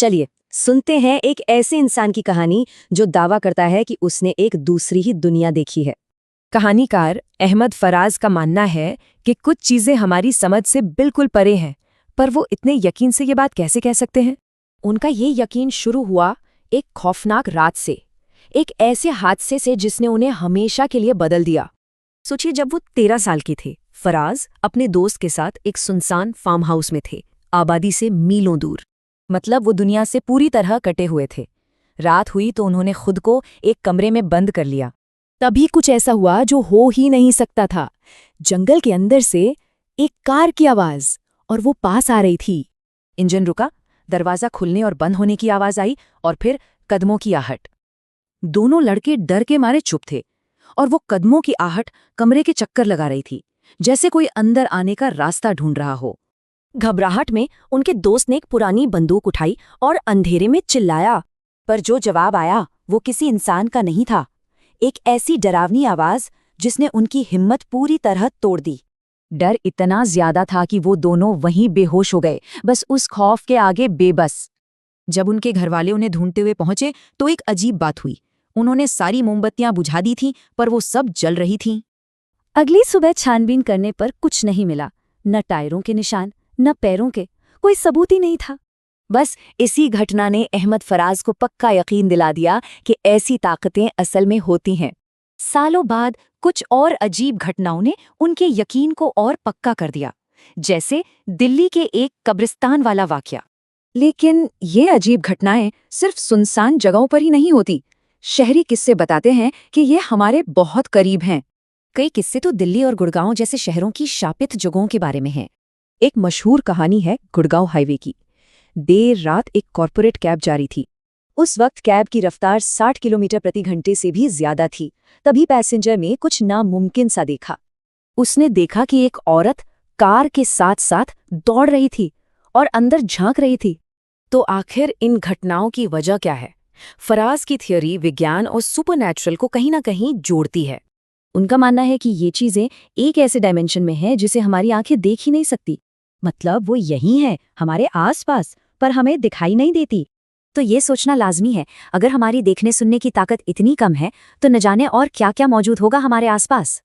चलिए सुनते हैं एक ऐसे इंसान की कहानी जो दावा करता है कि उसने एक दूसरी ही दुनिया देखी है। कहानीकार अहमद फराज का मानना है कि कुछ चीजें हमारी समझ से बिल्कुल परे हैं, पर वो इतने यकीन से ये बात कैसे कह सकते हैं? उनका ये यकीन शुरू हुआ एक खौफनाक रात से, एक ऐसे हादसे से जिसने उन्हें हमेशा के लिए बदल दिया। सोचिए, जब वो 13 साल के थे, फराज अपने दोस्त के साथ एक सुनसान फार्म हाउस में थे, आबादी से मीलों दूर। मतलब वो दुनिया से पूरी तरह कटे हुए थे। रात हुई तो उन्होंने खुद को एक कमरे में बंद कर लिया। तभी कुछ ऐसा हुआ जो हो ही नहीं सकता था। जंगल के अंदर से एक कार की आवाज, और वो पास आ रही थी। इंजन रुका, दरवाजा खुलने और बंद होने की आवाज आई, और फिर कदमों की आहट। दोनों लड़के डर के मारे चुप थे, और वो कदमों की आहट कमरे के चक्कर लगा रही थी, जैसे कोई अंदर आने का रास्ता ढूंढ रहा हो। घबराहट में उनके दोस्त ने एक पुरानी बंदूक उठाई और अंधेरे में चिल्लाया, पर जो जवाब आया वो किसी इंसान का नहीं था। एक ऐसी डरावनी आवाज जिसने उनकी हिम्मत पूरी तरह तोड़ दी। डर इतना ज्यादा था कि वो दोनों वहीं बेहोश हो गए, बस उस खौफ के आगे बेबस। जब उनके घरवाले उन्हें ढूंढते हुए पहुंचे तो एक अजीब बात हुई। उन्होंने सारी मोमबत्तियां बुझा दी थीं, पर वो सब जल रही थीं। अगली सुबह छानबीन करने पर कुछ नहीं मिला, न टायरों के निशान, न पैरों के, कोई सबूत ही नहीं था। बस इसी घटना ने अहमद फराज को पक्का यकीन दिला दिया कि ऐसी ताकतें असल में होती हैं। सालों बाद कुछ और अजीब घटनाओं ने उनके यकीन को और पक्का कर दिया, जैसे दिल्ली के एक कब्रिस्तान वाला वाकया। लेकिन ये अजीब घटनाएं सिर्फ सुनसान जगहों पर ही नहीं होती। शहरी किस्से बताते हैं कि ये हमारे बहुत करीब हैं। कई किस्से तो दिल्ली और गुड़गांव जैसे शहरों की शापित जगहों के बारे में हैं। एक मशहूर कहानी है गुड़गांव हाईवे की। देर रात एक कॉरपोरेट कैब जारी थी। उस वक्त कैब की रफ्तार 60 किलोमीटर प्रति घंटे से भी ज्यादा थी। तभी पैसेंजर में कुछ नामुमकिन सा देखा। उसने देखा कि एक औरत कार के साथ साथ दौड़ रही थी और अंदर झांक रही थी। तो आखिर इन घटनाओं की वजह क्या है? फराज की थियोरी विज्ञान और सुपरनैचुरल को कहीं ना कहीं जोड़ती है। उनका मानना है कि ये चीजें एक ऐसे डायमेंशन में हैं जिसे हमारी आंखें देख ही नहीं सकती। मतलब वो यही है, हमारे आसपास, पर हमें दिखाई नहीं देती। तो ये सोचना लाजमी है, अगर हमारी देखने सुनने की ताकत इतनी कम है तो न जाने और क्या क्या मौजूद होगा हमारे आसपास।